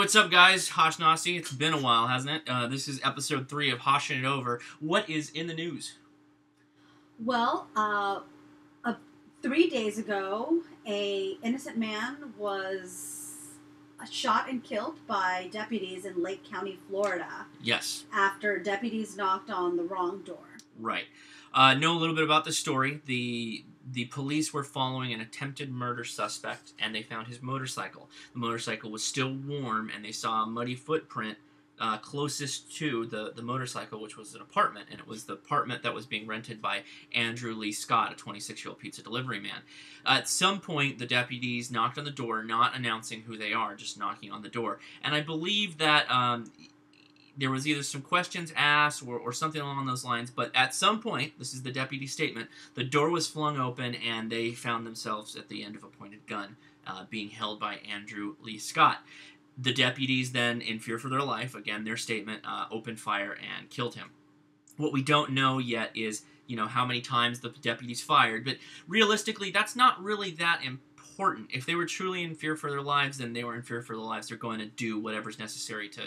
what's up, guys? Hoshin. It's been a while, hasn't it? This is episode 3 of Hoshin It Over. What is in the news? Well, 3 days ago, a innocent man was shot and killed by deputies in Lake County, Florida. Yes. After deputies knocked on the wrong door. Right. Know a little bit about the story. The police were following an attempted murder suspect, and they found his motorcycle. The motorcycle was still warm, and they saw a muddy footprint closest to the motorcycle, which was an apartment, and it was the apartment that was being rented by Andrew Lee Scott, a 26-year-old pizza delivery man. At some point, the deputies knocked on the door, not announcing who they are, just knocking on the door. And I believe that there was either some questions asked or something along those lines, but at some point, this is the deputy statement, the door was flung open and they found themselves at the end of a pointed gun being held by Andrew Lee Scott. The deputies then, in fear for their life, again, their statement, opened fire and killed him. What we don't know yet is, how many times the deputies fired, but realistically, that's not really that important. If they were truly in fear for their lives, then they were in fear for their lives. They're going to do whatever's necessary to,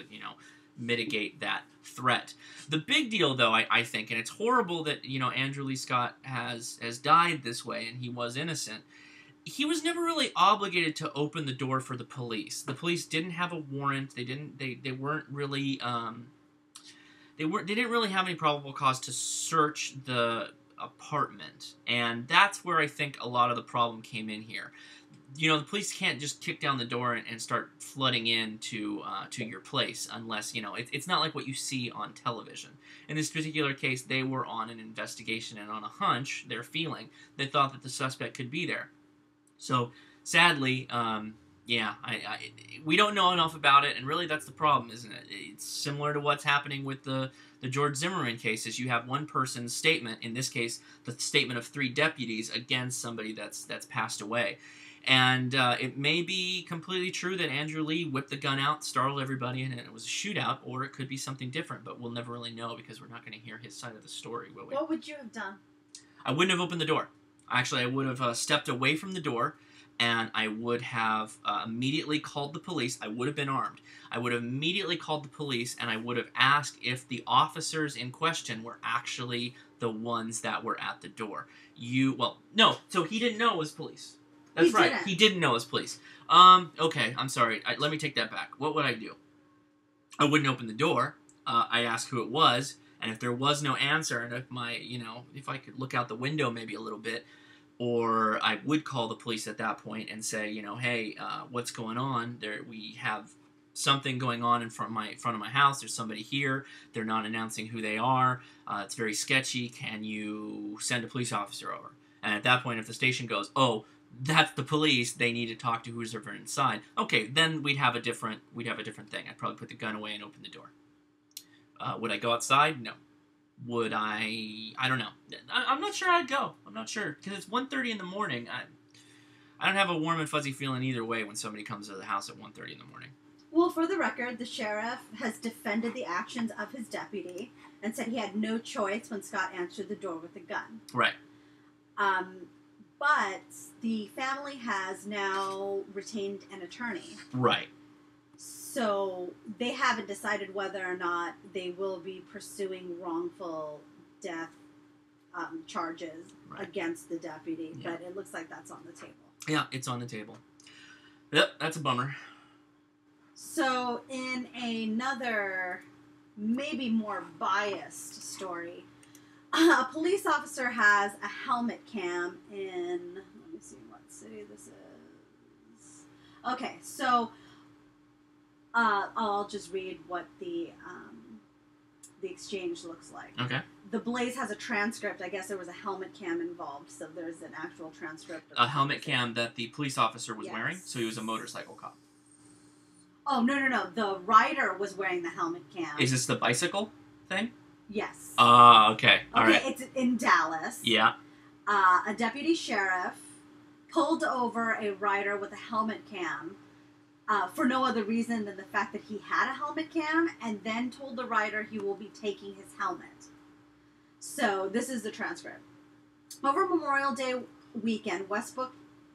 mitigate that threat. The big deal, though, I think, and it's horrible that, Andrew Lee Scott has died this way, and he was innocent. He was never really obligated to open the door for the police. The police didn't have a warrant. They weren't really they didn't really have any probable cause to search the apartment, and that's where I think a lot of the problem came in here. The police can't just kick down the door and start flooding into to your place unless, it's not like what you see on television. In this particular case, they were on an investigation and on a hunch, their feeling, they thought that the suspect could be there. So, sadly, we don't know enough about it, and really that's the problem, isn't it? It's similar to what's happening with the George Zimmerman cases. You have one person's statement, in this case, the statement of 3 deputies against somebody that's passed away. And it may be completely true that Andrew Lee whipped the gun out, startled everybody, and it was a shootout, or it could be something different, but we'll never really know because we're not going to hear his side of the story, will we? What would you have done? I wouldn't have opened the door. Actually, I would have stepped away from the door, and I would have immediately called the police. I would have been armed. I would have immediately called the police, and I would have asked if the officers in question were actually the ones that were at the door. No, so he didn't know it was police. That's right. He didn't know it was police. Okay, I'm sorry. Let me take that back. What would I do? I wouldn't open the door. I asked who it was, and if there was no answer, and if I could look out the window maybe a little bit, or I would call the police at that point and say, hey, what's going on? We have something going on in front of my house. There's somebody here. They're not announcing who they are. It's very sketchy. Can you send a police officer over? And at that point, if the station goes, oh, that's the police, they need to talk to who's ever inside. Okay, then we'd have a different thing. I'd probably put the gun away and open the door. Would I go outside? No. Would I don't know. I'm not sure I'd go. I'm not sure. Because it's 1:30 in the morning. I don't have a warm and fuzzy feeling either way when somebody comes to the house at 1:30 in the morning. Well, for the record, the sheriff has defended the actions of his deputy and said he had no choice when Scott answered the door with a gun. Right. But the family has now retained an attorney. Right. So they haven't decided whether or not they will be pursuing wrongful death charges against the deputy. Yeah. But it looks like that's on the table. Yeah, it's on the table. Yep, that's a bummer. So in another, maybe more biased story, a police officer has a helmet cam in, let me see what city this is. Okay, so I'll just read what the exchange looks like. Okay. The Blaze has a transcript. I guess there was a helmet cam involved, so there's an actual transcript. A helmet cam that the police officer was wearing? So he was a motorcycle cop. Oh, no. The rider was wearing the helmet cam. Is this the bicycle thing? Yes. Okay. All right. It's in Dallas. Yeah. A deputy sheriff pulled over a rider with a helmet cam for no other reason than the fact that he had a helmet cam, and then told the rider he will be taking his helmet. So this is the transcript. Over Memorial Day weekend, Westbrook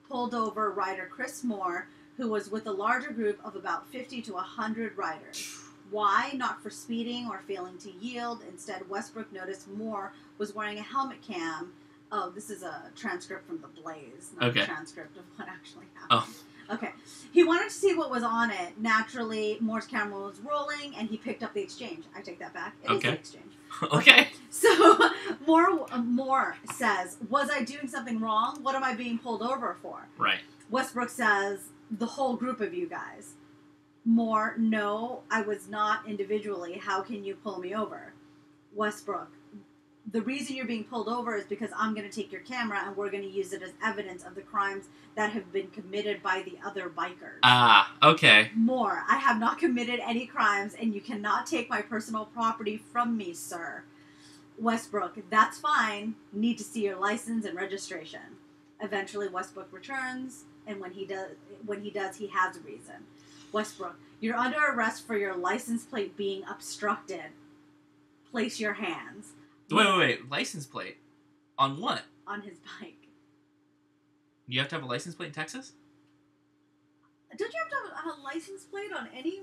pulled over rider Chris Moore who was with a larger group of about 50 to 100 riders. Why? Not for speeding or failing to yield. Instead, Westbrook noticed Moore was wearing a helmet cam. Oh, this is a transcript from The Blaze, not a transcript of what actually happened. Oh. Okay. He wanted to see what was on it. Naturally, Moore's camera was rolling, and he picked up the exchange. I take that back. It is an exchange. Okay. So, Moore says, was I doing something wrong? What am I being pulled over for? Right. Westbrook says, the whole group of you guys. Moore, no, I was not individually. How can you pull me over? Westbrook, the reason you're being pulled over is because I'm going to take your camera and we're going to use it as evidence of the crimes that have been committed by the other bikers. Ah, okay. Moore, I have not committed any crimes and you cannot take my personal property from me, sir. Westbrook, that's fine. Need to see your license and registration. Eventually, Westbrook returns, and when he does, he has a reason. Westbrook, you're under arrest for your license plate being obstructed. Place your hands. Wait. License plate? On what? On his bike. You have to have a license plate in Texas? Don't you have to have a license plate on any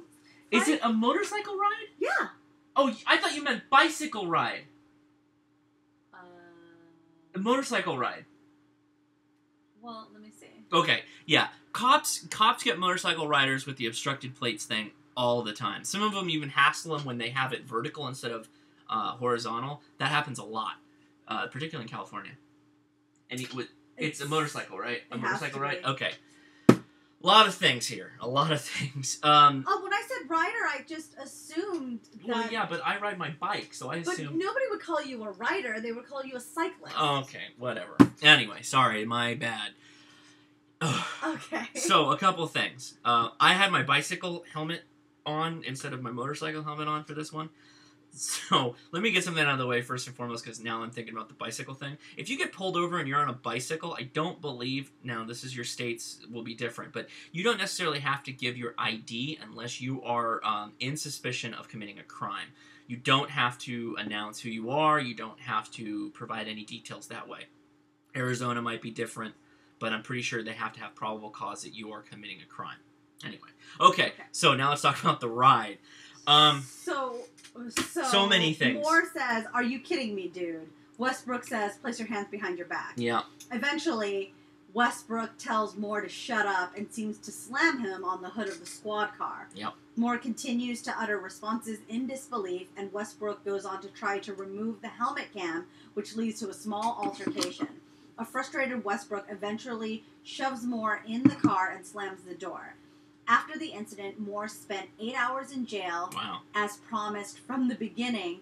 bike? Is it a motorcycle ride? Yeah. Oh, I thought you meant bicycle ride. A motorcycle ride. Well, let me see. Okay, yeah. Cops get motorcycle riders with the obstructed plates thing all the time. Some of them even hassle them when they have it vertical instead of horizontal. That happens a lot, particularly in California. And it's a motorcycle, right? A motorcycle ride? Okay. A lot of things here. A lot of things. When I said rider, I just assumed that... Well, yeah, but I ride my bike, so I assume... But nobody would call you a rider. They would call you a cyclist. Okay, whatever. Anyway, sorry, my bad. Okay. So, a couple things. I had my bicycle helmet on instead of my motorcycle helmet on for this one. So, let me get something out of the way first and foremost, because now I'm thinking about the bicycle thing. If you get pulled over and you're on a bicycle, I don't believe, now this is your states, will be different, but you don't necessarily have to give your ID unless you are in suspicion of committing a crime. You don't have to announce who you are, you don't have to provide any details that way. Arizona might be different, but I'm pretty sure they have to have probable cause that you are committing a crime. Anyway, okay. So now let's talk about the ride. So many things. Moore says, are you kidding me, dude? Westbrook says, place your hands behind your back. Yeah. Eventually, Westbrook tells Moore to shut up and seems to slam him on the hood of the squad car. Yep. Moore continues to utter responses in disbelief, and Westbrook goes on to try to remove the helmet cam, which leads to a small altercation. A frustrated Westbrook eventually shoves Moore in the car and slams the door. After the incident, Moore spent 8 hours in jail. Wow. As promised from the beginning.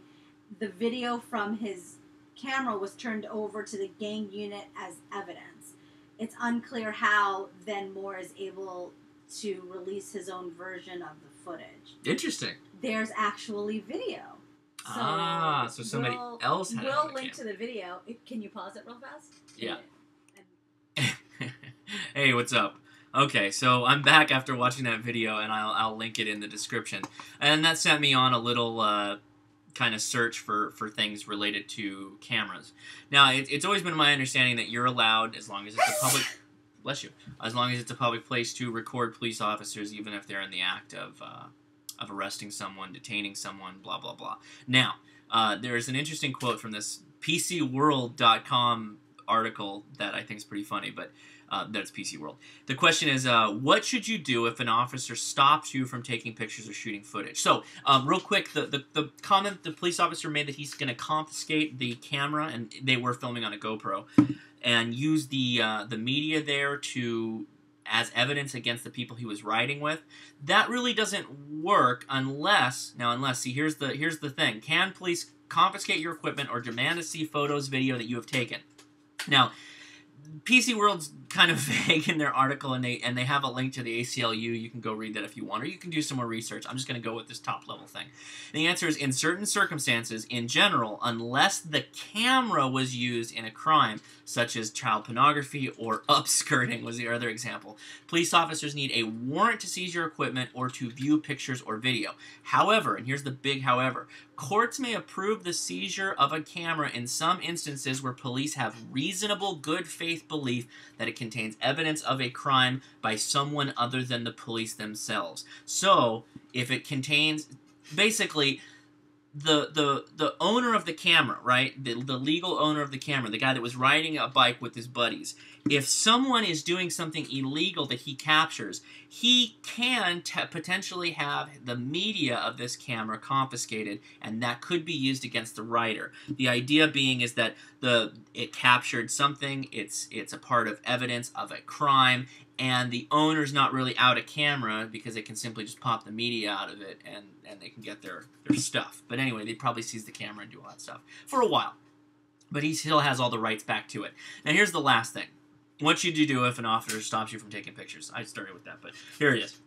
The video from his camera was turned over to the gang unit as evidence. It's unclear how then Moore is able to release his own version of the footage. Interesting. There's actually video. So somebody else had We'll link to the video. Can you pause it real fast? Yeah. Hey, what's up? Okay, so I'm back after watching that video, and I'll link it in the description. And that sent me on a little kind of search for things related to cameras. Now, it's always been my understanding that you're allowed, as long as it's a public... bless you. As long as it's a public place, to record police officers, even if they're in the act of arresting someone, detaining someone, blah, blah, blah. Now, there is an interesting quote from this PCWorld.com article that I think is pretty funny, but that's PC World. The question is, what should you do if an officer stops you from taking pictures or shooting footage? So, real quick, the comment the police officer made that he's going to confiscate the camera, and they were filming on a GoPro, and use the media there to as evidence against the people he was riding with. That really doesn't work unless see, here's the thing. Can police confiscate your equipment or demand to see photos, video that you have taken? Now, PC World's kind of vague in their article, and they have a link to the ACLU. You can go read that if you want, or you can do some more research. I'm just going to go with this top-level thing. And the answer is, in certain circumstances, in general, unless the camera was used in a crime, such as child pornography or upskirting was the other example, police officers need a warrant to seize your equipment or to view pictures or video. However, and here's the big however, courts may approve the seizure of a camera in some instances where police have reasonable good faith belief that a contains evidence of a crime by someone other than the police themselves. So, if it contains, basically, the owner of the camera, right? The legal owner of the camera, the guy that was riding a bike with his buddies. If someone is doing something illegal that he captures, he can potentially have the media of this camera confiscated, and that could be used against the writer. The idea being is that it captured something, it's a part of evidence of a crime, and the owner's not really out of camera because they can simply just pop the media out of it and they can get their stuff. But anyway, they'd probably seize the camera and do all that stuff for a while. But he still has all the rights back to it. Now here's the last thing. What should you do if an officer stops you from taking pictures? I started with that, but here it is.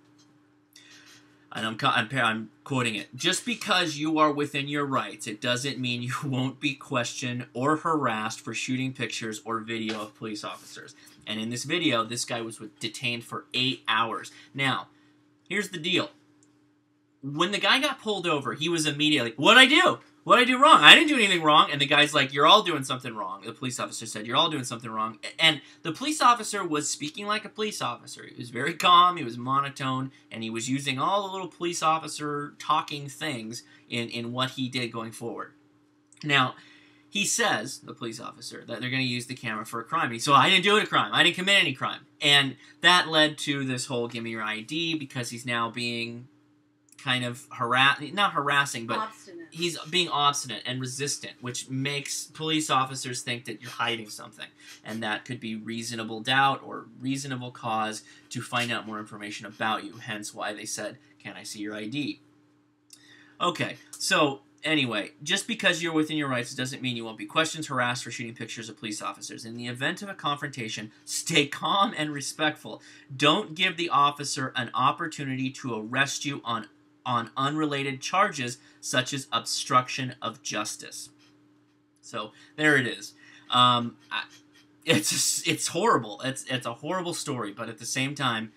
And I'm quoting it. Just because you are within your rights, it doesn't mean you won't be questioned or harassed for shooting pictures or video of police officers. And in this video, this guy was detained for 8 hours. Now, here's the deal. When the guy got pulled over, he was immediately, what'd I do? What'd I do wrong? I didn't do anything wrong. And the guy's like, you're all doing something wrong. The police officer said, you're all doing something wrong. And the police officer was speaking like a police officer. He was very calm, he was monotone, and he was using all the little police officer talking things in what he did going forward. Now, he says, the police officer, that they're going to use the camera for a crime. So I didn't do a crime. I didn't commit any crime. And that led to this whole give me your ID, because he's now being kind of not harassing, but obstinate. He's being obstinate and resistant, which makes police officers think that you're hiding something. And that could be reasonable doubt or reasonable cause to find out more information about you. Hence why they said, can I see your ID? Okay, so anyway, just because you're within your rights doesn't mean you won't be questioned, harassed for shooting pictures of police officers. In the event of a confrontation, stay calm and respectful. Don't give the officer an opportunity to arrest you on unrelated charges such as obstruction of justice. So there it is. It's horrible. It's a horrible story, but at the same time,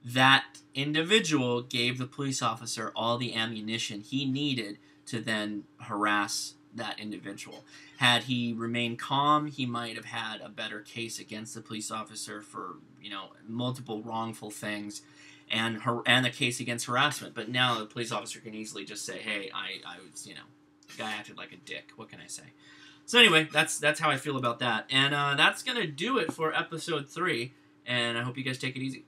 that individual gave the police officer all the ammunition he needed to then harass that individual. Had he remained calm, he might have had a better case against the police officer for, multiple wrongful things and a case against harassment. But now the police officer can easily just say, hey, I was, the guy acted like a dick. What can I say? So anyway, that's how I feel about that. And that's going to do it for episode 3. And I hope you guys take it easy.